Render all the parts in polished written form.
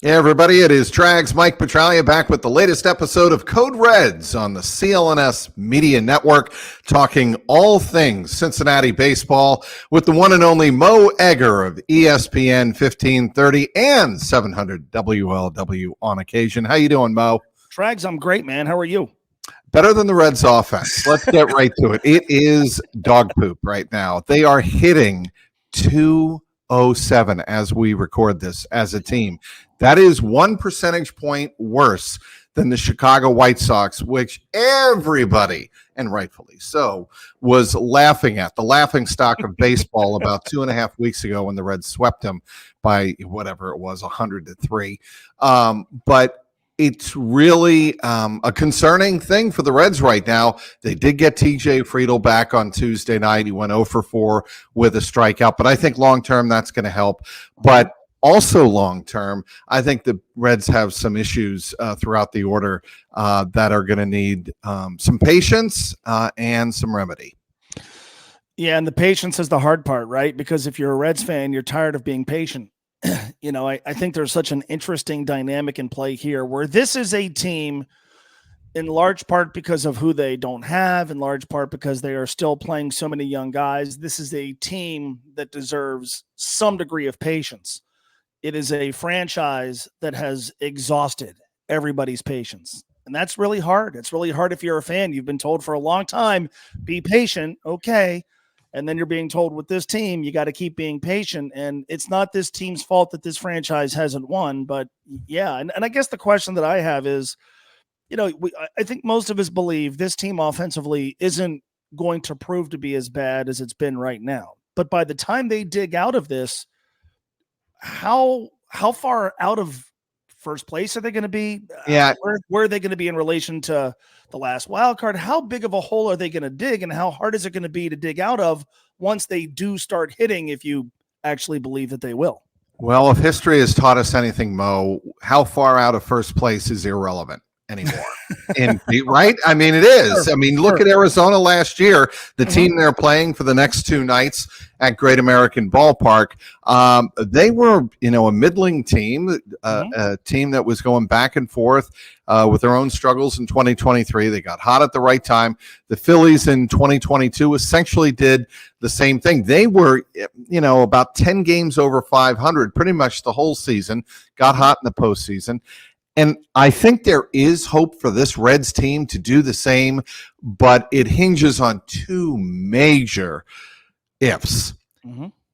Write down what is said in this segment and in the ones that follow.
Hey everybody, it is Trags, Mike Petralia back with the latest episode of Code Reds on the CLNS Media Network, talking all things Cincinnati baseball with the one and only Mo Egger of ESPN1530 and 700 WLW on occasion. How you doing, Mo? Trags, I'm great, man. How are you? Better than the Reds offense. Let's get right to it. It is dog poop right now. They are hitting 207 as we record this as a team. That is 1 percentage point worse than the Chicago White Sox, which everybody, and rightfully so, was laughing at. The laughing stock of baseball about 2.5 weeks ago when the Reds swept them by whatever it was, 100-3. But it's really a concerning thing for the Reds right now. They did get TJ Friedl back on Tuesday night. He went 0 for 4 with a strikeout, but I think long-term that's going to help. But also long-term, I think the Reds have some issues throughout the order that are going to need some patience and some remedy. Yeah, and the patience is the hard part, right? Because if you're a Reds fan, you're tired of being patient. You know, I think there's such an interesting dynamic in play here where this is a team in large part because of who they don't have, in large part because they are still playing so many young guys. This is a team that deserves some degree of patience. It is a franchise that has exhausted everybody's patience. And that's really hard. It's really hard if you're a fan. You've been told for a long time, be patient. Okay. And then you're being told with this team, you got to keep being patient. And it's not this team's fault that this franchise hasn't won. But yeah. And I guess the question that I have is, you know, I think most of us believe this team offensively isn't going to prove to be as bad as it's been right now. But by the time they dig out of this, how far out of first place are they going to be? Yeah. Where are they going to be in relation to the last wild card? How big of a hole are they going to dig, and how hard is it going to be to dig out of once they do start hitting, if you actually believe that they will? Well, if history has taught us anything, Mo, how far out of first place is irrelevant anymore. Right? I mean, it is. I mean, look at Arizona last year, the team they're playing for the next 2 nights at Great American Ballpark. They were, a middling team, a team that was going back and forth with their own struggles in 2023. They got hot at the right time. The Phillies in 2022 essentially did the same thing. They were, about 10 games over 500 pretty much the whole season, got hot in the postseason. And I think there is hope for this Reds team to do the same, but it hinges on 2 major ifs.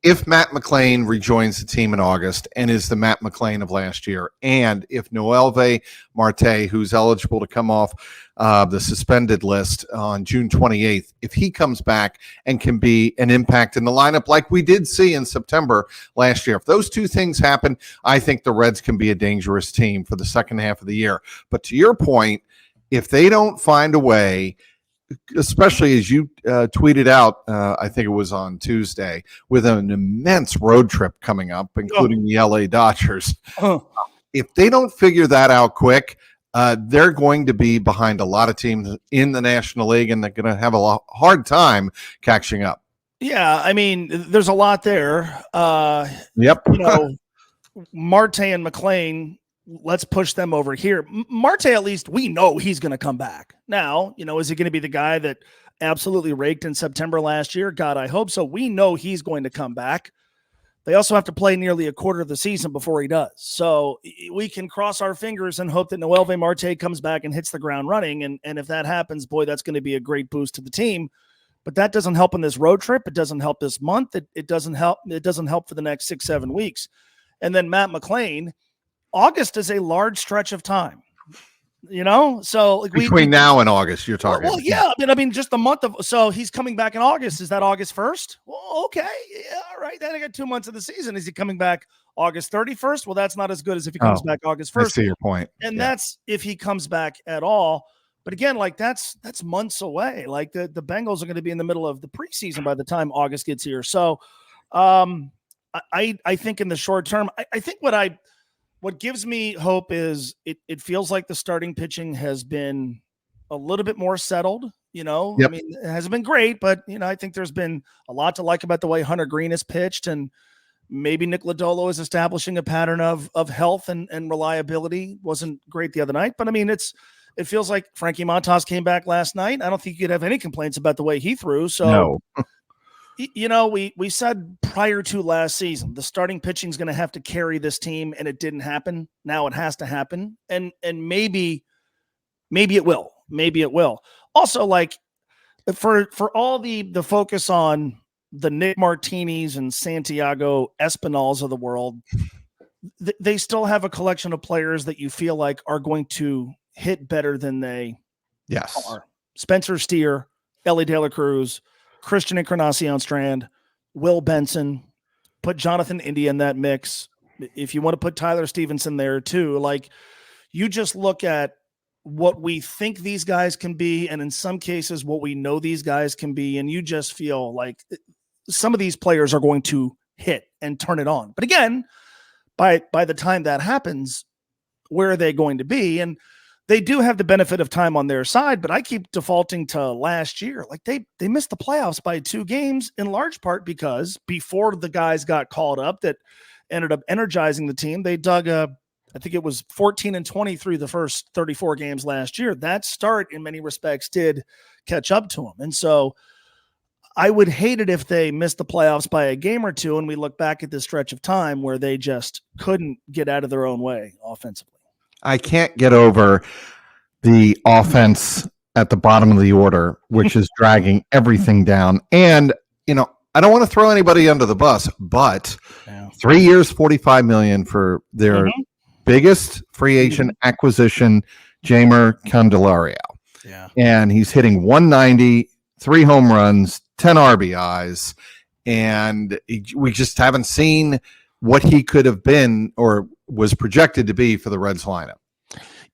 If Matt McClain rejoins the team in August and is the Matt McClain of last year, and if Noelvi Marte, who's eligible to come off the suspended list on June 28th, if he comes back and can be an impact in the lineup like we did see in September last year, if those 2 things happen, I think the Reds can be a dangerous team for the second half of the year. But to your point, if they don't find a way, especially as you tweeted out, I think it was on Tuesday, with an immense road trip coming up, including the LA Dodgers. If they don't figure that out quick, they're going to be behind a lot of teams in the National League, and they're going to have a hard time catching up. Yeah, I mean, there's a lot there. Yep. Marte and McClain, let's push them over here. Marte, at least we know he's going to come back. Now, is he going to be the guy that absolutely raked in September last year? God, I hope so. We know he's going to come back. They also have to play nearly a quarter of the season before he does. So we can cross our fingers and hope that Noelvi Marte comes back and hits the ground running. And if that happens, boy, that's going to be a great boost to the team. But that doesn't help in this road trip. It doesn't help this month. It doesn't help. It doesn't help for the next 6-7 weeks. And then Matt McClain, August is a large stretch of time, so like between now and August, you're talking. Well, yeah. I mean, just the month of, so he's coming back in August. Is that August 1st? Well, okay. Yeah. All right. Then I got 2 months of the season. Is he coming back August 31st? Well, that's not as good as if he comes back August 1st. I see your point. And that's if he comes back at all. But again, like that's months away. Like the Bengals are going to be in the middle of the preseason by the time August gets here. So I think in the short term, I think what gives me hope is it feels like the starting pitching has been a little bit more settled. Yep. I mean, it hasn't been great, but I think there's been a lot to like about the way Hunter Green has pitched, and Maybe Nick Lodolo is establishing a pattern of health and reliability. Wasn't great the other night, but I mean, it feels like Frankie Montas came back last night. I don't think you could have any complaints about the way he threw. So, No. We said prior to last season, the starting pitching is going to have to carry this team, and it didn't happen. Now it has to happen, and maybe it will. Maybe it will. Also, like for all the focus on the Nick Martinis and Santiago Espinals of the world, they still have a collection of players that you feel like are going to hit better than they are. Spencer Steer, Ellie De La Cruz, Christian Encarnacion Strand, Will Benson, put Jonathan India in that mix. If you want to put Tyler Stevenson there too, like you just look at what we think these guys can be, and in some cases what we know these guys can be, and you just feel like some of these players are going to hit and turn it on. But again, by the time that happens, where are they going to be? And they do have the benefit of time on their side, but I keep defaulting to last year. Like they missed the playoffs by 2 games, in large part because before the guys got called up that ended up energizing the team, they dug I think it was 14-20 through the first 34 games last year. That start in many respects did catch up to them. And so I would hate it if they missed the playoffs by a game or 2 and we look back at this stretch of time where they just couldn't get out of their own way offensively. I can't get over the offense at the bottom of the order, which is dragging everything down. And, I don't want to throw anybody under the bus, but 3 years, $45 million for their biggest free agent acquisition, Jeimer Candelario. Yeah. And he's hitting 190, 3 home runs, 10 RBIs. And we just haven't seen what he could have been or was projected to be for the Reds lineup.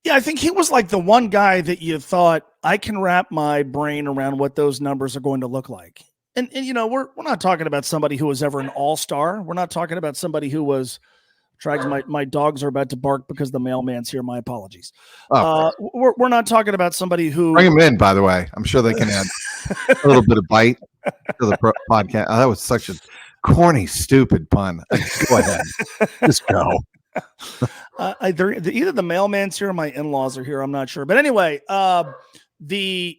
Yeah, I think he was like the one guy that you thought, I can wrap my brain around what those numbers are going to look like. And we're not talking about somebody who was ever an all-star. We're not talking about somebody who was Trags. My dogs are about to bark because the mailman's here. My apologies. We're not talking about somebody who bring him in. By the way, I'm sure they can add a little bit of bite to the podcast. That was such a corny, stupid pun. Go ahead, just go. Either the mailman's here or my in-laws are here. I'm not sure, but anyway, the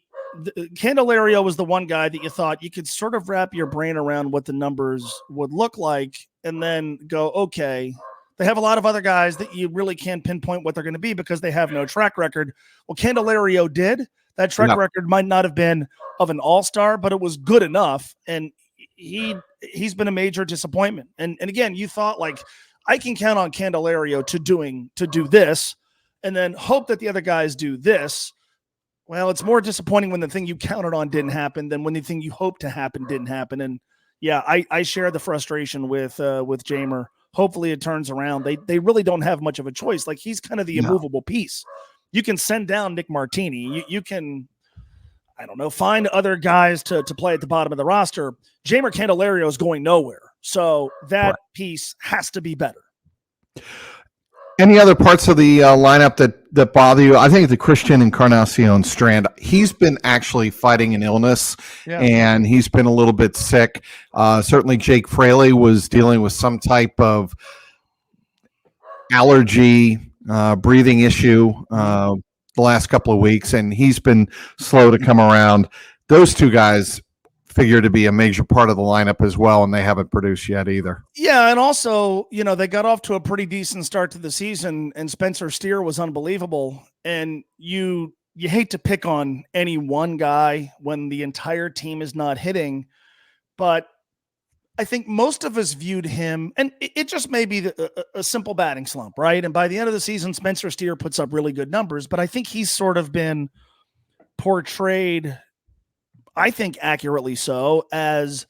Candelario was the one guy that you thought you could sort of wrap your brain around what the numbers would look like, and then go, okay. They have a lot of other guys that you really can't pinpoint what they're going to be because they have no track record. Well, Candelario did. That track record might not have been of an all-star, but it was good enough, and he's been a major disappointment. And again, you thought like, I can count on Candelario to do this and then hope that the other guys do this. Well, it's more disappointing when the thing you counted on didn't happen than when the thing you hoped to happen didn't happen. And yeah, I share the frustration with Jeimer. Hopefully it turns around. They really don't have much of a choice. Like he's kind of the immovable piece. You can send down Nick Martini. You can, I don't know, find other guys to play at the bottom of the roster. Jeimer Candelario is going nowhere. So that piece has to be better. Any other parts of the lineup that bother you? I think the Christian Encarnacion Strand, he's been actually fighting an illness, and he's been a little bit sick. Certainly Jake Fraley was dealing with some type of allergy, breathing issue the last couple of weeks, and he's been slow to come around. Those 2 guys figure to be a major part of the lineup as well, and they haven't produced yet either. Yeah, and also, they got off to a pretty decent start to the season, and Spencer Steer was unbelievable. And you hate to pick on any one guy when the entire team is not hitting, but I think most of us viewed him, and it just may be a simple batting slump, right? And by the end of the season, Spencer Steer puts up really good numbers, but I think he's sort of been portrayed, I think accurately so, as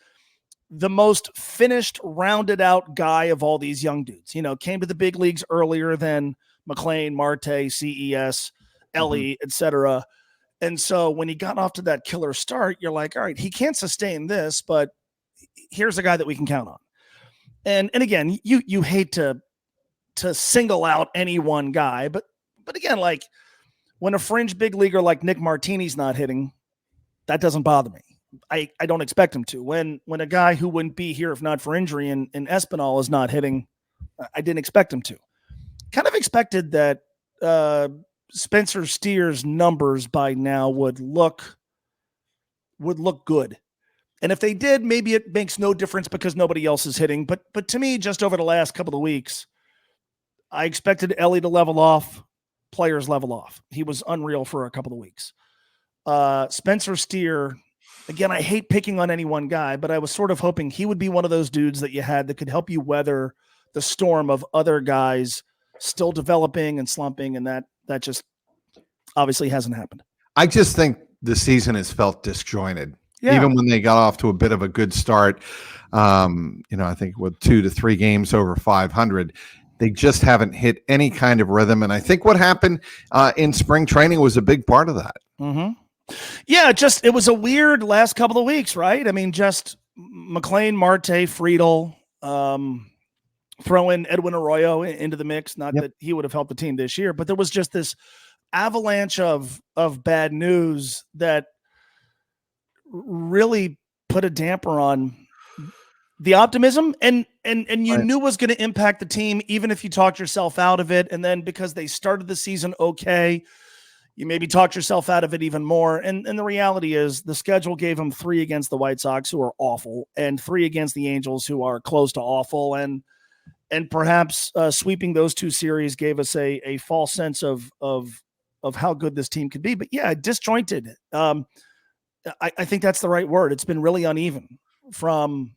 the most finished, rounded out guy of all these young dudes. Came to the big leagues earlier than McLean, Marte, CES, Ellie, etc. And so when he got off to that killer start, you're like, all right, he can't sustain this, but here's a guy that we can count on. And again, you hate to single out any one guy, but again, like when a fringe big leaguer like Nick Martini's not hitting, that doesn't bother me. I don't expect him to. When a guy who wouldn't be here if not for injury and Espinal is not hitting, I didn't expect him to. Kind of expected that Spencer Steer's numbers by now would look good. And if they did, maybe it makes no difference because nobody else is hitting. But to me, just over the last couple of weeks, I expected Ellie to level off, players level off. He was unreal for a couple of weeks. Spencer Steer, again, I hate picking on any one guy, but I was sort of hoping he would be one of those dudes that you had that could help you weather the storm of other guys still developing and slumping, and that just obviously hasn't happened. I just think the season has felt disjointed. Yeah. Even when they got off to a bit of a good start, I think with 2 to 3 games over 500, they just haven't hit any kind of rhythm. And I think what happened in spring training was a big part of that. Mm-hmm. Yeah, it was a weird last couple of weeks, right? I mean, just McLean, Marte, Friedel, throw in Edwin Arroyo into the mix. Not that he would have helped the team this year, but there was just this avalanche of bad news that really put a damper on the optimism and you knew was going to impact the team, even if you talked yourself out of it. And then because they started the season okay, you maybe talked yourself out of it even more. And the reality is the schedule gave them 3 against the White Sox, who are awful, and 3 against the Angels, who are close to awful. And perhaps sweeping those 2 series gave us a false sense of how good this team could be. But yeah, disjointed. I think that's the right word. It's been really uneven, from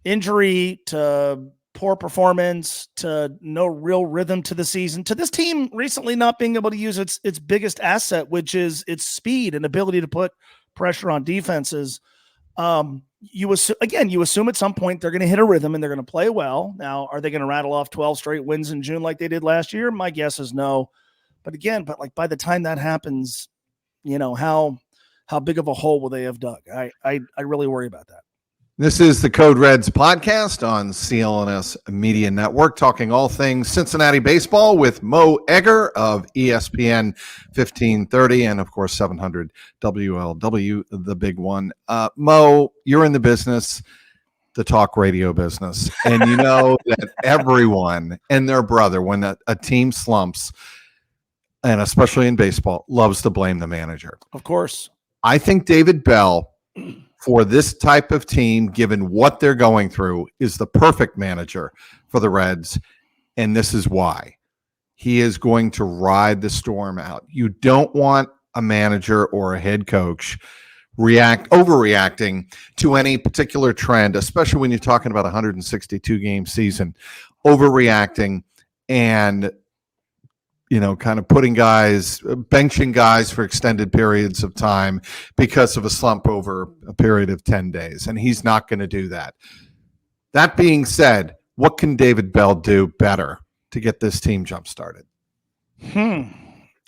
injury to poor performance to no real rhythm to the season, to this team recently not being able to use its biggest asset, which is its speed and ability to put pressure on defenses. You assume at some point they're going to hit a rhythm and they're going to play well. Now, are they going to rattle off 12 straight wins in June like they did last year? My guess is no. But by the time that happens, how big of a hole will they have dug? I really worry about that. This is the Code Reds podcast on CLNS Media Network, talking all things Cincinnati baseball with Mo Egger of ESPN1530 and, of course, 700 WLW, the big one. Mo, you're in the business, the talk radio business, and you know that everyone and their brother, when a team slumps, and especially in baseball, loves to blame the manager. Of course. I think David Bell, for this type of team, given what they're going through, is the perfect manager for the Reds. And this is why. He is going to ride the storm out. You don't want a manager or a head coach overreacting to any particular trend, especially when you're talking about a 162 game season, overreacting and kind of benching guys for extended periods of time because of a slump over a period of 10 days. And he's not going to do that. That being said, what can David Bell do better to get this team jump started?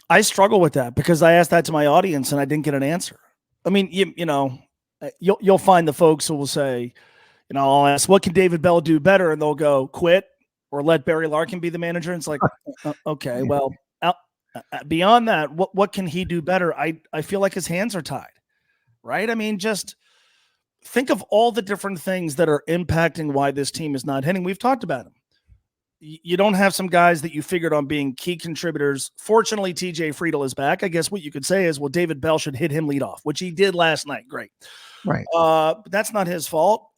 I struggle with that because I asked that to my audience and I didn't get an answer. I mean, you'll find the folks who will say, I'll ask, what can David Bell do better? And they'll go, quit or let Barry Larkin be the manager. And it's like, okay, well, beyond that, what can he do better? I feel like his hands are tied, right? I mean, just think of all the different things that are impacting why this team is not hitting. We've talked about them. You don't have some guys that you figured on being key contributors. Fortunately, TJ Friedel is back. I guess what you could say is, well, David Bell should hit him lead off, which he did last night. Great. Right. But that's not his fault.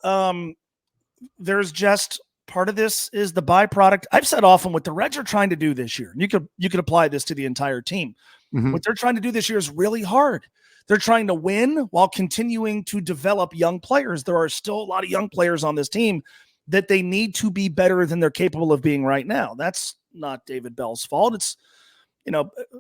There's just part of this is the byproduct. I've said often what the Reds are trying to do this year. And you could apply this to the entire team. Mm-hmm. What they're trying to do this year is really hard. They're trying to win while continuing to develop young players. There are still a lot of young players on this team that they need to be better than they're capable of being right now. That's not David Bell's fault. It's,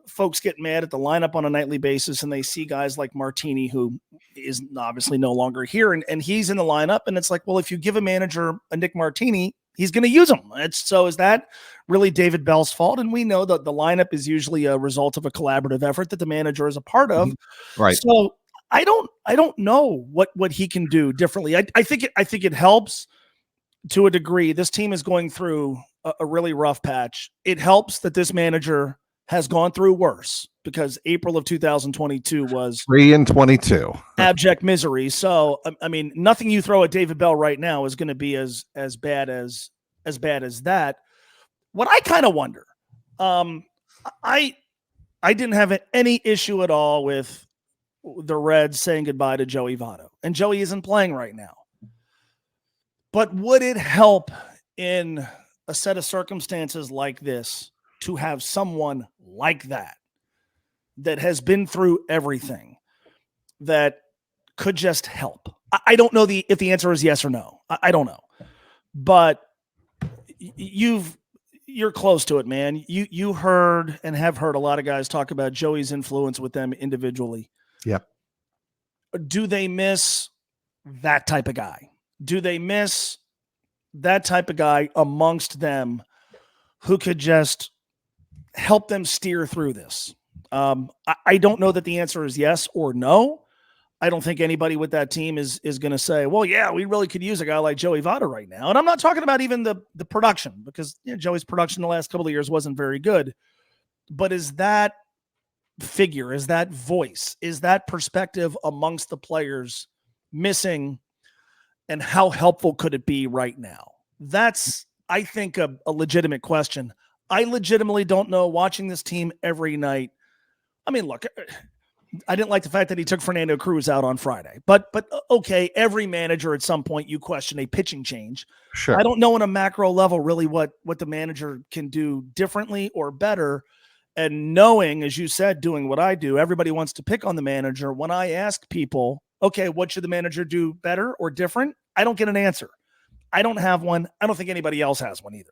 folks get mad at the lineup on a nightly basis and they see guys like Martini, who is obviously no longer here, and he's in the lineup. And it's like, well, if you give a manager a Nick Martini, he's going to use him. So is that really David Bell's fault? And we know that the lineup is usually a result of a collaborative effort that the manager is a part of. Right. So I don't know what he can do differently. I think it helps to a degree. This team is going through a really rough patch. It helps that this manager has gone through worse. because April of 2022 was 3-22. abject misery. So, I mean, nothing you throw at David Bell right now is going to be as bad as that. What I kind of wonder, I didn't have any issue at all with the Reds saying goodbye to Joey Votto, and Joey isn't playing right now. But would it help in a set of circumstances like this to have someone like that has been through everything, that could just help? I don't know if the answer is yes or no. I don't know. But you're close to it, man. You heard and have heard a lot of guys talk about Joey's influence with them individually. Yep. Do they miss that type of guy? Do they miss that type of guy amongst them who could just help them steer through this? I don't know that the answer is yes or no. I don't think anybody with that team is going to say, well, yeah, we really could use a guy like Joey Votto right now. And I'm not talking about even the production, because Joey's production the last couple of years wasn't very good. But is that figure, is that voice, is that perspective amongst the players missing, and how helpful could it be right now? That's, I think, a legitimate question. I legitimately don't know, watching this team every night. I mean, look, I didn't like the fact that he took Fernando Cruz out on Friday, but okay, every manager at some point you question a pitching change. Sure. I don't know on a macro level really what the manager can do differently or better. And knowing, as you said, doing what I do, everybody wants to pick on the manager. When I ask people, okay, what should the manager do better or different? I don't get an answer. I don't have one. I don't think anybody else has one either.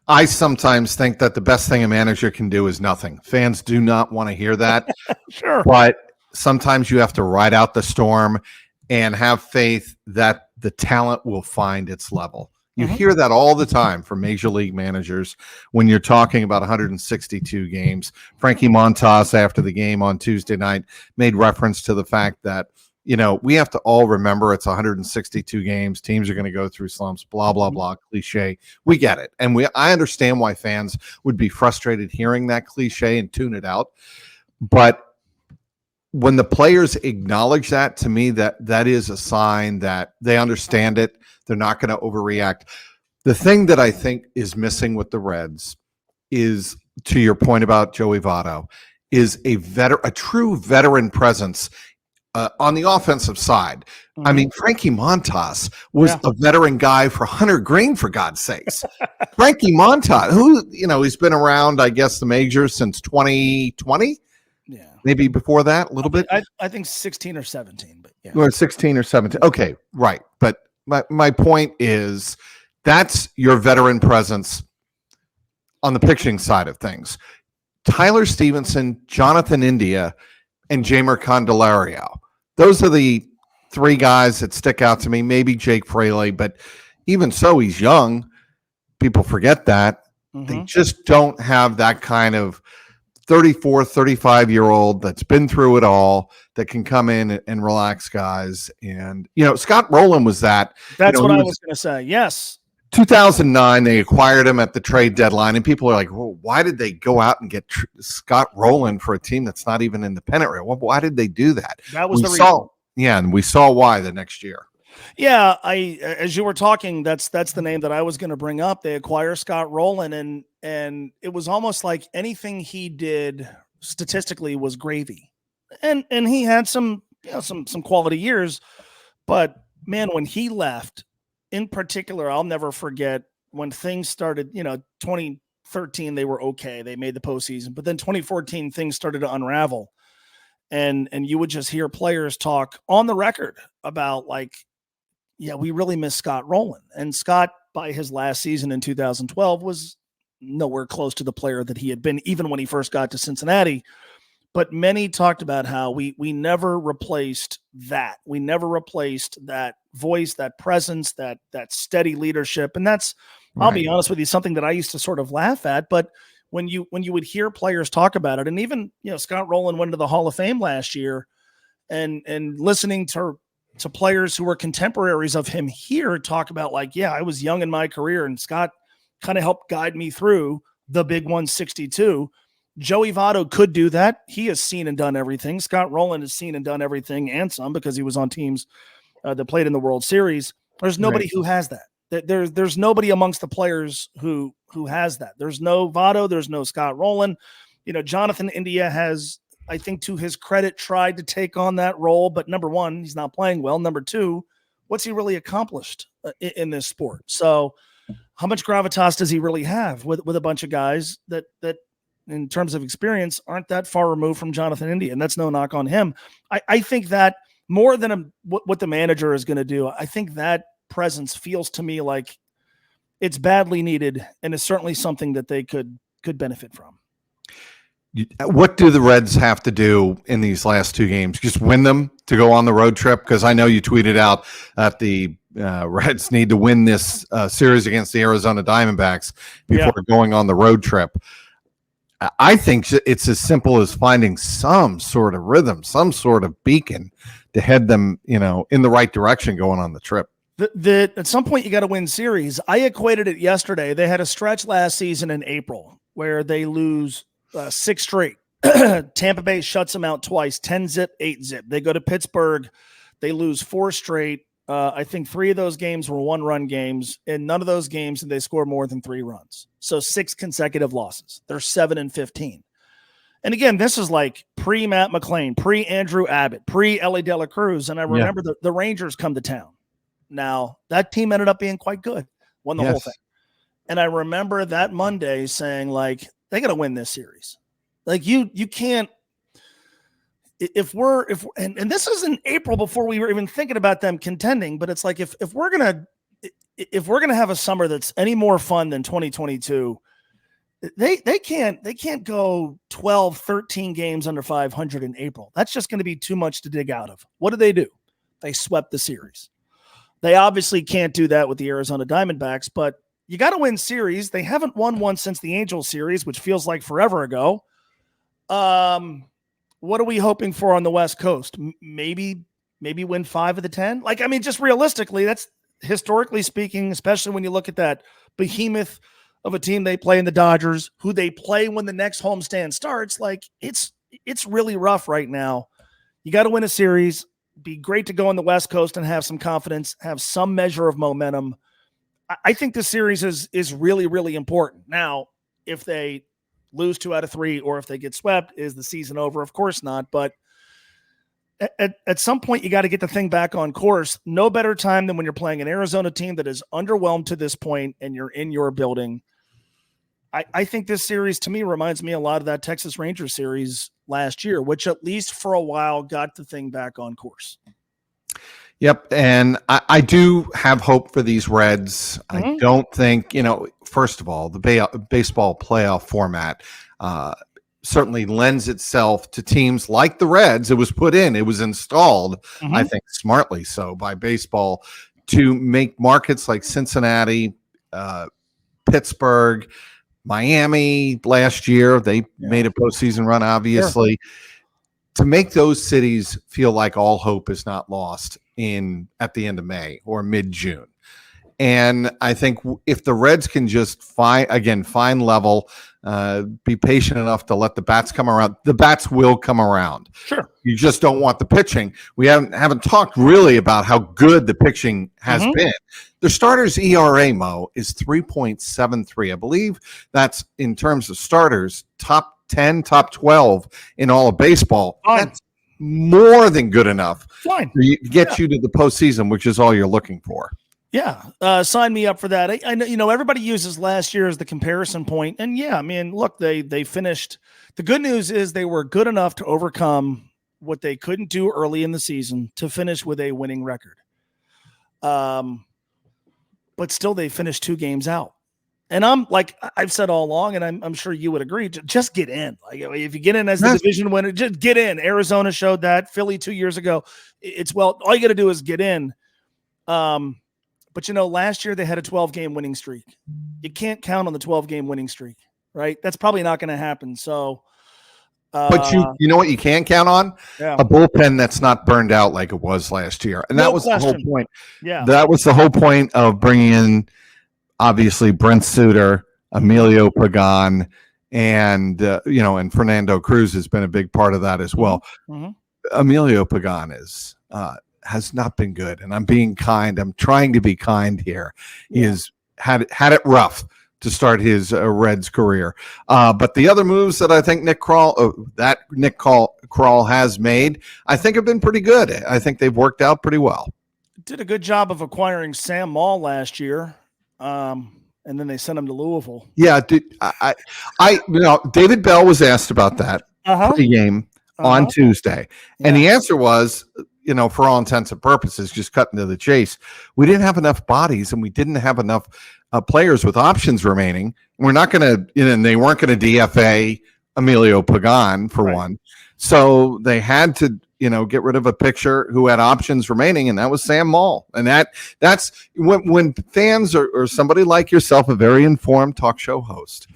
I sometimes think that the best thing a manager can do is nothing. Fans do not want to hear that. Sure. But sometimes you have to ride out the storm and have faith that the talent will find its level. You hear that all the time from major league managers when you're talking about 162 games. Frankie Montas, after the game on Tuesday night, made reference to the fact that, we have to all remember it's 162 games. Teams are going to go through slumps, blah, blah, blah, cliche. We get it. And I understand why fans would be frustrated hearing that cliche and tune it out. But when the players acknowledge that, to me, that is a sign that they understand it. They're not going to overreact. The thing that I think is missing with the Reds is, to your point about Joey Votto, is a true veteran presence on the offensive side. I mean, Frankie Montas was a veteran guy for Hunter Green, for God's sakes. Frankie Montas, who, he's been around, I guess, the majors since 2020. Yeah. Maybe before that, a little bit. I think 16 or 17, but yeah. Or 16 or 17. Okay, right. But my point is, that's your veteran presence on the pitching side of things. Tyler Stevenson, Jonathan India, and Jeimer Candelario. Those are the three guys that stick out to me. Maybe Jake Fraley, but even so, he's young. People forget that. They just don't have that kind of 34, 35-year-old that's been through it all, that can come in and relax guys. And, Scott Rowland was that. That's what I was going to say. Yes. 2009, they acquired him at the trade deadline, and people are like, well, why did they go out and get Scott Rowland for a team that's not even in the pennant race? Well, why did they do that? That was the reason. Yeah, and we saw why the next year. Yeah, as you were talking, that's the name that I was going to bring up. They acquire Scott Rowland, and it was almost like anything he did statistically was gravy. And he had some quality years, but man, when he left, in particular, I'll never forget when things started, 2013, they were okay. They made the postseason, but then 2014, things started to unravel. And you would just hear players talk on the record about, like, yeah, we really miss Scott Rowland. And Scott, by his last season in 2012, was nowhere close to the player that he had been, even when he first got to Cincinnati. But many talked about how we never replaced that. We never replaced that voice, that presence, that steady leadership. And that's, right. I'll be honest with you, something that I used to sort of laugh at. But when you would hear players talk about it, and even, Scott Rowland went to the Hall of Fame last year, and listening to players who were contemporaries of him here talk about, like, yeah, I was young in my career, and Scott kind of helped guide me through the big 162. Joey Votto could do that. He has seen and done everything. Scott Rowland has seen and done everything and some, because he was on teams that played in the World Series. There's nobody who has that. There's nobody amongst the players who has that. There's no Votto. There's no Scott Rowland. Jonathan India has, I think, to his credit, tried to take on that role. But number one, he's not playing well. Number two, what's he really accomplished in this sport? So how much gravitas does he really have with a bunch of guys that in terms of experience aren't that far removed from Jonathan India? And that's no knock on him. I think that more than what the manager is going to do, I think that presence feels to me like it's badly needed, and is certainly something that they could benefit from. What do the Reds have to do in these last two games? Just win them to go on the road trip? Because I know you tweeted out that the Reds need to win this series against the Arizona Diamondbacks before going on the road trip. I think it's as simple as finding some sort of rhythm, some sort of beacon to head them, in the right direction going on the trip. At some point, you got to win series. I equated it yesterday. They had a stretch last season in April where they lose 6 straight. Tampa Bay shuts them out twice, 10-zip, 8-zip. They go to Pittsburgh. They lose 4 straight. I think 3 of those games were 1-run games. In none of those games did they score more than 3 runs. So 6 consecutive losses. They're 7-15. And again, this is like pre-Matt McClain, pre-Andrew Abbott, pre-Ellie De La Cruz. And I remember the Rangers come to town. Now, that team ended up being quite good, won the whole thing. And I remember that Monday saying, like, they got to win this series. Like, you can't, and this is in April before we were even thinking about them contending, but it's like, if we're going to have a summer that's any more fun than 2022, they can't go 12, 13 games under 500 in April. That's just going to be too much to dig out of. What do? They swept the series. They obviously can't do that with the Arizona Diamondbacks, but you got to win series. They haven't won one since the Angels series, which feels like forever ago. What are we hoping for on the West Coast? Maybe win 5 of the 10. Like, I mean, just realistically, that's historically speaking, especially when you look at that behemoth of a team they play in the Dodgers, who they play when the next homestand starts. Like, it's really rough right now. You got to win a series. Be great to go on the West Coast and have some confidence, have some measure of momentum. I think this series is really, really important. Now, if they lose 2 out of 3 or if they get swept, is the season over? Of course not. But at some point, you got to get the thing back on course. No better time than when you're playing an Arizona team that is underwhelmed to this point and you're in your building. I think this series, to me, reminds me a lot of that Texas Rangers series last year, which at least for a while got the thing back on course. Yep. And I do have hope for these Reds. Mm-hmm. I don't think, first of all, the baseball playoff format certainly lends itself to teams like the Reds. It was installed, mm-hmm. I think smartly so by baseball, to make markets like Cincinnati, Pittsburgh, Miami last year. They made a postseason run, obviously. Sure. To make those cities feel like all hope is not lost at the end of May or mid-June. And I think if the Reds can just find level, be patient enough to let the bats come around, the bats will come around. Sure. You just don't want the pitching. We haven't talked really about how good the pitching has mm-hmm. been. The starters ERA, Mo, is 3.73. I believe that's, in terms of starters, top 10, top 12 in all of baseball. Fine. That's more than good enough Fine. to get you to the postseason, which is all you're looking for. Yeah, sign me up for that. I know, everybody uses last year as the comparison point, and I mean, look, they finished. The good news is they were good enough to overcome what they couldn't do early in the season to finish with a winning record. But still, they finished 2 games out, and I'm like I've said all along, and I'm sure you would agree. Just get in. Like, if you get in as the division winner, just get in. Arizona showed that. Philly 2 years ago. All you got to do is get in. But, last year they had a 12-game winning streak. You can't count on the 12-game winning streak, right? That's probably not going to happen. So, but you know what you can count on? Yeah. A bullpen that's not burned out like it was last year. And that was the whole point. Yeah. That was the whole point of bringing in, obviously, Brent Suter, Emilio Pagan, and and Fernando Cruz has been a big part of that as well. Mm-hmm. Emilio Pagan has not been good, and I'm being kind. I'm trying to be kind here. He has had it rough to start his Reds career. But the other moves that I think Nick Krall has made, I think have been pretty good. I think they've worked out pretty well. Did a good job of acquiring Sam Maul last year. And then they sent him to Louisville. Yeah, David Bell was asked about that pre-game on Tuesday, and the answer was, for all intents and purposes, just cutting to the chase, we didn't have enough bodies, and we didn't have enough players with options remaining. We're not going to, and they weren't going to DFA Emilio Pagan for one, so they had to, get rid of a pitcher who had options remaining, and that was Sam Maul. And that's when fans or somebody like yourself, a very informed talk show host,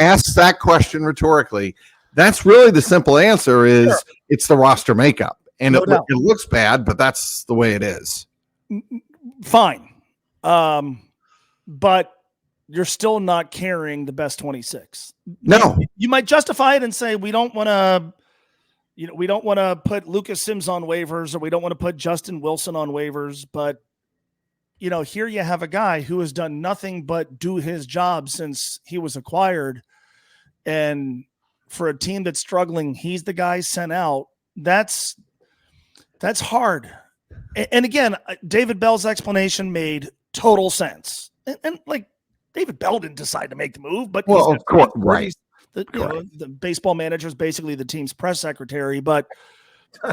asks that question rhetorically, that's really the simple answer is it's the roster makeup. And it looks bad, but that's the way it is. Fine. But you're still not carrying the best 26. No. You might justify it and say, we don't want to put Lucas Sims on waivers, or we don't want to put Justin Wilson on waivers. But, here you have a guy who has done nothing but do his job since he was acquired. And for a team that's struggling, he's the guy sent out. That's hard. And again, David Bell's explanation made total sense. And like, David Bell didn't decide to make the move, but of course, right. The baseball manager is basically the team's press secretary, but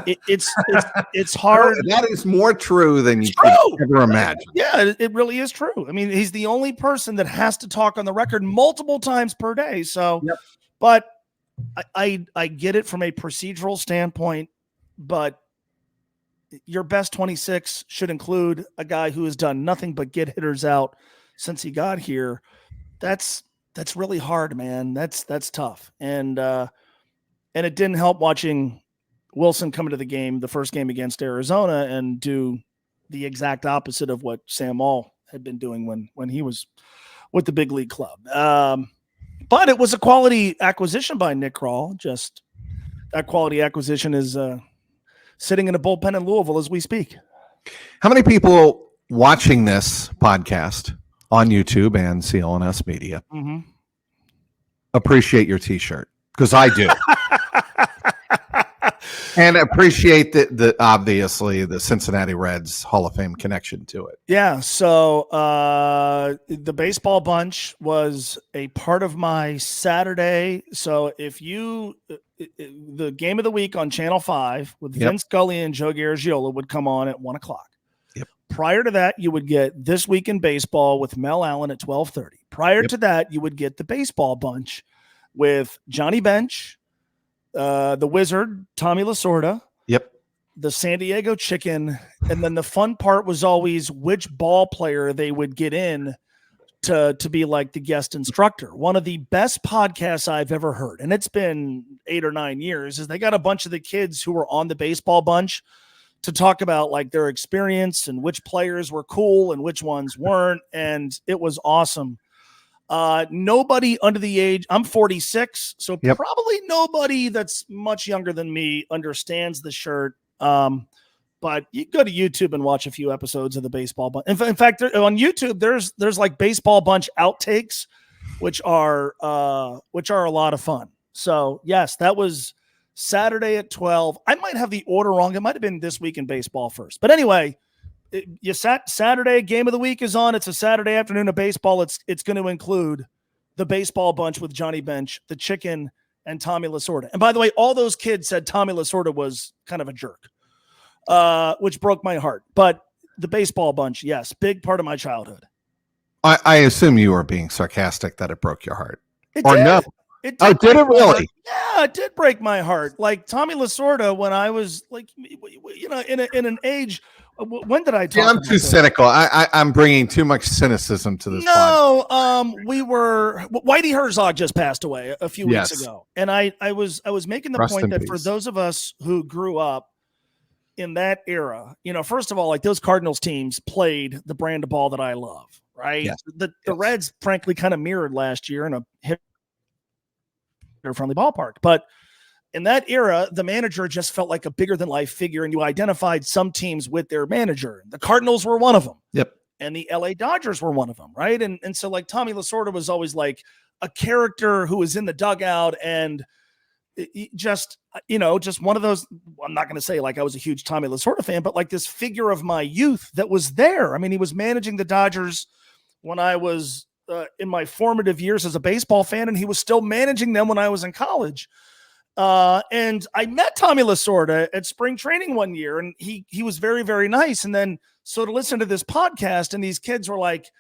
it's hard. That is more true than you could ever imagine. Yeah, it really is true. I mean, he's the only person that has to talk on the record multiple times per day. So, but I get it from a procedural standpoint, but your best 26 should include a guy who has done nothing but get hitters out since he got here. That's really hard, man. That's tough. And it didn't help watching Wilson come into the game, the first game against Arizona, and do the exact opposite of what Sam Maul had been doing when he was with the big league club. But it was a quality acquisition by Nick Krall. Just that quality acquisition is sitting in a bullpen in Louisville as we speak. How many people watching this podcast on YouTube and CLNS Media appreciate your T-shirt? Because I do. And appreciate the obviously the Cincinnati Reds Hall of Fame connection to it. Yeah, so the baseball bunch was a part of my Saturday. So if the game of the week on Channel 5 with Vince Scully and Joe Garagiola would come on at 1:00. Prior to that, you would get This Week in Baseball with Mel Allen at 12:30. Prior to that, you would get the baseball bunch with Johnny Bench, the Wizard, Tommy Lasorda, the San Diego Chicken, and then the fun part was always which ball player they would get in to be like the guest instructor. One of the best podcasts I've ever heard, and it's been 8 or 9 years, is they got a bunch of the kids who were on the baseball bunch to talk about like their experience and which players were cool and which ones weren't. And it was awesome. Nobody under the age, I'm 46. So probably nobody that's much younger than me understands the shirt. But you go to YouTube and watch a few episodes of the baseball bunch. In fact, on YouTube, there's like baseball bunch outtakes, which are a lot of fun. So yes, that was Saturday at 12. I might have the order wrong. It might have been This Week in Baseball first. But anyway, Saturday game of the week is on. It's a Saturday afternoon of baseball. It's going to include the baseball bunch with Johnny Bench, the Chicken, and Tommy Lasorda. And by the way, all those kids said Tommy Lasorda was kind of a jerk, which broke my heart. But the baseball bunch, yes, big part of my childhood. I assume you were being sarcastic that it broke your heart. It did. No? Did it really? Yeah, it did break my heart. Like Tommy Lasorda, when I was like, in an age. When did I talk? Yeah, I'm too cynical. I'm bringing too much cynicism to this. No, Whitey Herzog just passed away a few weeks ago, and I was making the point that for those of us who grew up in that era, first of all, like those Cardinals teams played the brand of ball that I love, right? Yes. The Reds, frankly, kind of mirrored last year in a hit friendly ballpark. But in that era, the manager just felt like a bigger than life figure, and you identified some teams with their manager. The Cardinals were one of them. Yep. And the LA Dodgers were one of them, right? And so like Tommy Lasorda was always like a character who was in the dugout and just one of those. I'm not going to say like I was a huge Tommy Lasorda fan, but like this figure of my youth that was there. I mean, he was managing the Dodgers when I was in my formative years as a baseball fan, and he was still managing them when I was in college. And I met Tommy Lasorda at spring training one year, and he was very, very nice. And then, so to listen to this podcast, and these kids were like,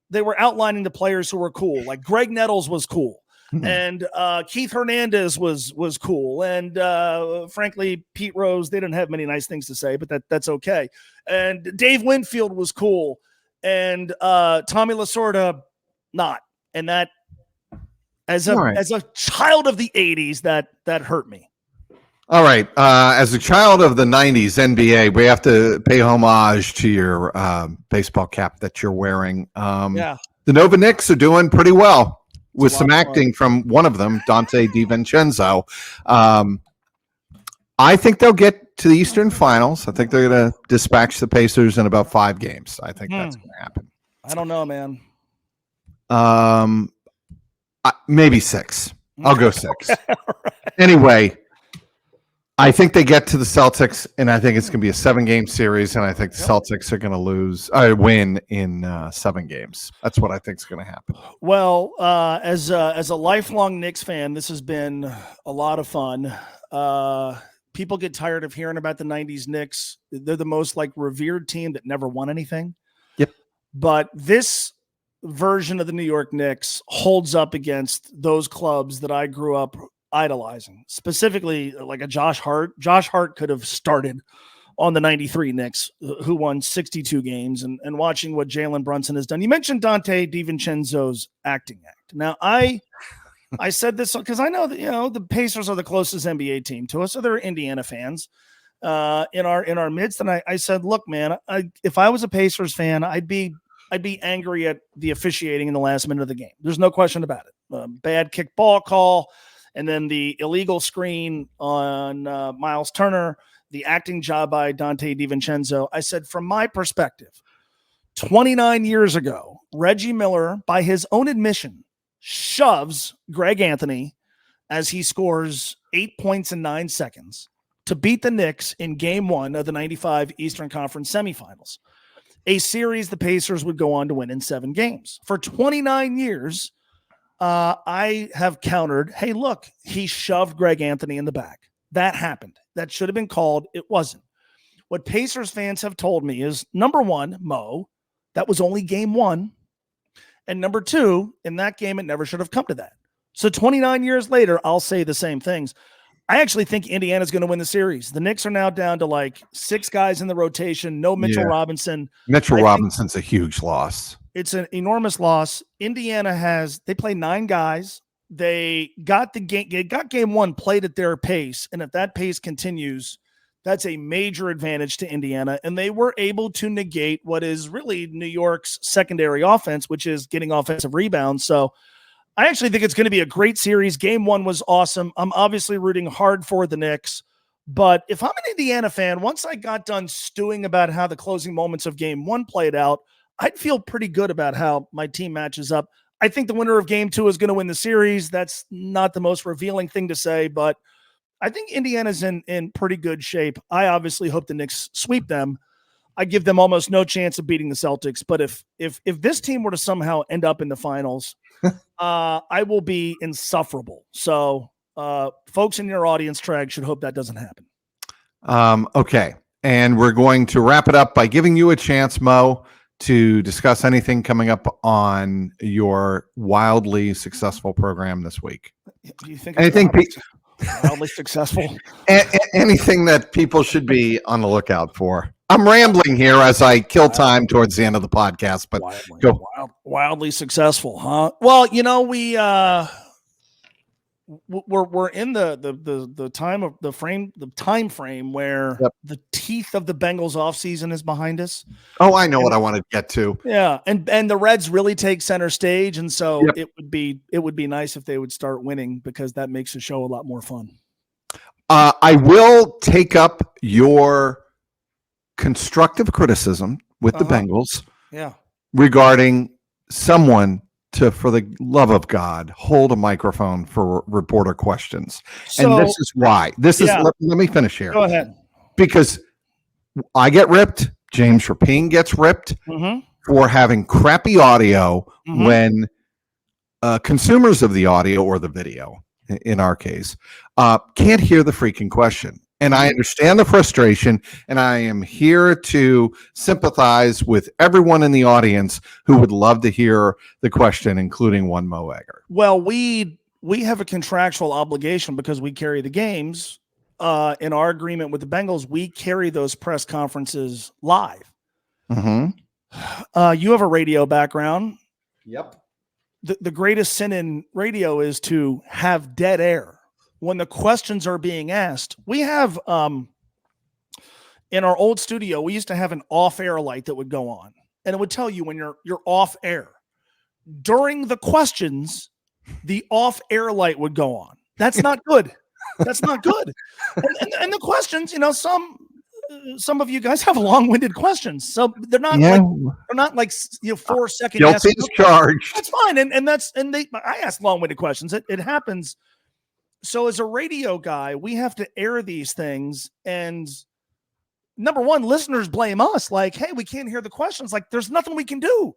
they were outlining the players who were cool. Like Greg Nettles was cool. And Keith Hernandez was cool. And frankly, Pete Rose, they didn't have many nice things to say, but that's okay. And Dave Winfield was cool. And Tommy Lasorda, not. And that, as a child of the 80s, that hurt me. All right. As a child of the 90s NBA, we have to pay homage to your baseball cap that you're wearing. The Nova Knicks are doing pretty well with some acting from one of them, Dante DiVincenzo. I think they'll get to the Eastern Finals. I think they're going to dispatch the Pacers in about 5 games. I think that's going to happen. I don't know, man. Maybe 6. I'll go 6. Right. Anyway, I think they get to the Celtics, and I think it's going to be a 7-game series, and I think the Celtics are going to win in 7 games. That's what I think is going to happen. Well, as a lifelong Knicks fan, this has been a lot of fun. People get tired of hearing about the 90s Knicks. They're the most like revered team that never won anything. Yep. But this version of the New York Knicks holds up against those clubs that I grew up idolizing, specifically like a Josh Hart. Josh Hart could have started on the 93 Knicks, who won 62 games, and watching what Jalen Brunson has done. You mentioned Dante DiVincenzo's acting act. Now, I said this because I know that, the Pacers are the closest NBA team to us, so they're Indiana fans in our midst. And I said, look, man, if I was a Pacers fan, I'd be angry at the officiating in the last minute of the game. There's no question about it. Bad kick ball call, and then the illegal screen on Miles Turner, the acting job by Dante DiVincenzo. I said, from my perspective, 29 years ago, Reggie Miller, by his own admission, shoves Greg Anthony as he scores 8 points in 9 seconds to beat the Knicks in Game 1 of the 95 Eastern Conference semifinals. A series the Pacers would go on to win in 7 games. For 29 years, I have countered, hey, look, he shoved Greg Anthony in the back. That happened. That should have been called. It wasn't. What Pacers fans have told me is, number one, Mo, that was only Game 1. And number 2, in that game, it never should have come to that. So 29 years later, I'll say the same things. I actually think Indiana's going to win the series. The Knicks are now down to like 6 guys in the rotation. No Mitchell Robinson. Mitchell Robinson's a huge loss. It's an enormous loss. Indiana they play 9 guys. They got game 1 played at their pace. And if that pace continues, that's a major advantage to Indiana. And they were able to negate what is really New York's secondary offense, which is getting offensive rebounds. So I actually think it's going to be a great series. Game 1 was awesome. I'm obviously rooting hard for the Knicks. But if I'm an Indiana fan, once I got done stewing about how the closing moments of Game 1 played out, I'd feel pretty good about how my team matches up. I think the winner of Game 2 is going to win the series. That's not the most revealing thing to say, but I think Indiana's in pretty good shape. I obviously hope the Knicks sweep them. I give them almost no chance of beating the Celtics. But if this team were to somehow end up in the finals, I will be insufferable. So folks in your audience, Trags, should hope that doesn't happen. Okay. And we're going to wrap it up by giving you a chance, Mo, to discuss anything coming up on your wildly successful program this week. Do you think anything wildly successful? Anything that people should be on the lookout for? I'm rambling here as I kill time towards the end of the podcast, but wildly successful, huh? Well, we're in the time frame where Yep. the teeth of the Bengals offseason is behind us. Oh, I know what I want to get to. Yeah, and the Reds really take center stage, and so Yep. it would be nice if they would start winning, because that makes the show a lot more fun. I will take up your constructive criticism with the Bengals regarding someone to, for the love of God, hold a microphone for reporter questions. So, and this is why. Let me finish here. Go ahead. Because I get ripped. James Rapine gets ripped for having crappy audio when consumers of the audio or the video, in our case, can't hear the freaking question. And I understand the frustration, and I am here to sympathize with everyone in the audience who would love to hear the question, including one Mo Egger. Well, we have a contractual obligation because we carry the games. In our agreement with the Bengals, we carry those press conferences live. You have a radio background. Yep. The greatest sin in radio is to have dead air when the questions are being asked. We have in our old studio, we used to have an off-air light that would go on, and it would tell you when you're off air. During the questions, the off-air light would go on. That's not good. That's not good. And the questions, some of you guys have long-winded questions, so they're not like 4 second. Guilty as charged. That's fine, I ask long-winded questions. It happens. So as a radio guy, we have to air these things, and number one, listeners blame us. Like, hey, we can't hear the questions. Like, there's nothing we can do.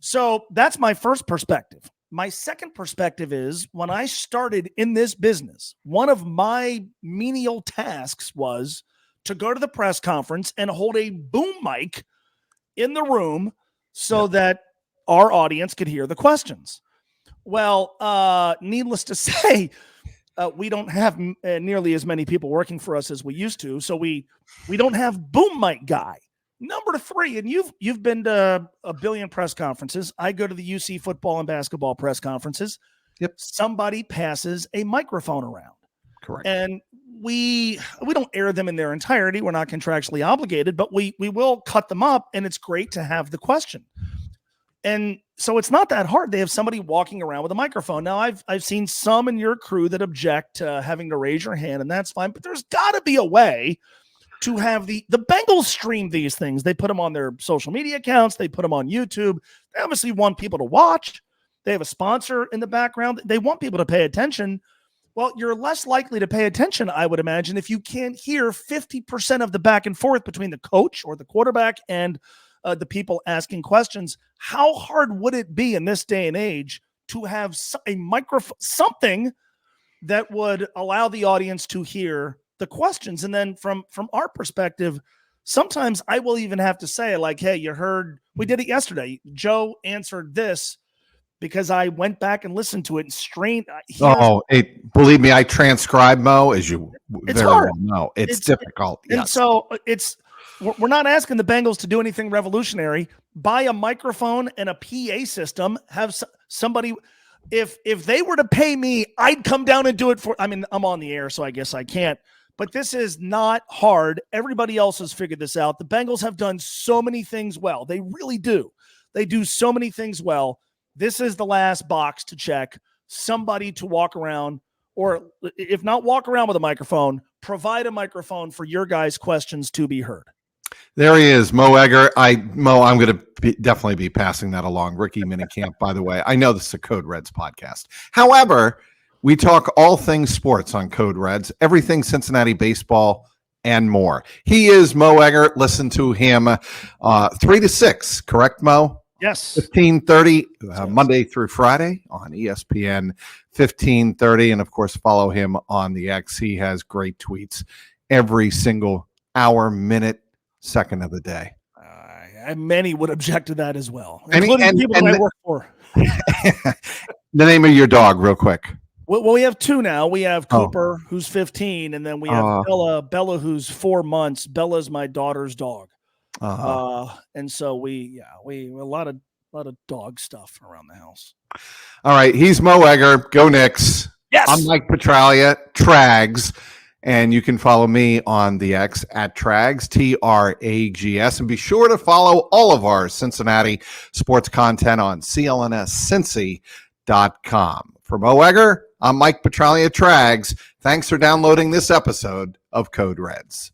So that's my first perspective. My second perspective is, when I started in this business, one of my menial tasks was to go to the press conference and hold a boom mic in the room so that our audience could hear the questions. Well, needless to say, we don't have nearly as many people working for us as we used to. So we don't have boom mic guy. Number three, and you've been to a billion press conferences. I go to the UC football and basketball press conferences. Yep. Somebody passes a microphone around. Correct. And we don't air them in their entirety. We're not contractually obligated, but we will cut them up, and it's great to have the question. And so it's not that hard. They have somebody walking around with a microphone. Now, I've seen some in your crew that object to having to raise your hand, and that's fine. But there's got to be a way to have the Bengals stream these things. They put them on their social media accounts. They put them on YouTube. They obviously want people to watch. They have a sponsor in the background. They want people to pay attention. Well, you're less likely to pay attention, I would imagine, if you can't hear 50% of the back and forth between the coach or the quarterback and the people asking questions. How hard would it be in this day and age to have a microphone, something that would allow the audience to hear the questions? And then from our perspective, sometimes I will even have to say, like, hey, you heard, we did it yesterday. Joe answered this because I went back and listened to it and strained. Believe me, I transcribe, Mo, as you very hard. well know. It's difficult. And so we're not asking the Bengals to do anything revolutionary. Buy a microphone and a PA system. Have somebody. If they were to pay me, I'd come down and do it for. I mean, I'm on the air, so I guess I can't. But this is not hard. Everybody else has figured this out. The Bengals have done so many things well. They really do. They do so many things well. This is the last box to check. Somebody to walk around, or if not walk around with a microphone, provide a microphone for your guys' questions to be heard. There he is, Mo Egger. Mo, I'm going to definitely be passing that along. Ricky Minicamp, by the way. I know this is a Code Reds podcast. However, we talk all things sports on Code Reds, everything Cincinnati baseball and more. He is Mo Egger. Listen to him 3 to 6, correct, Mo? Yes. 1530, Monday through Friday on ESPN 1530. And, of course, follow him on the X. He has great tweets every single hour, minute, second of the day. Many would object to that as well, including people that I work for. The name of your dog, real quick. Well, we have two now. We have Cooper, who's 15, and then we have Bella, who's 4 months. Bella's my daughter's dog. And so we a lot of dog stuff around the house. All right, he's Mo Egger. Go Knicks. Yes. I'm Mike Petralia, Trags, and you can follow me on the X at Trags, Trags, and be sure to follow all of our Cincinnati sports content on CLNS For Mo Egger, I'm Mike Petralia, Trags. Thanks for downloading this episode of Code Reds.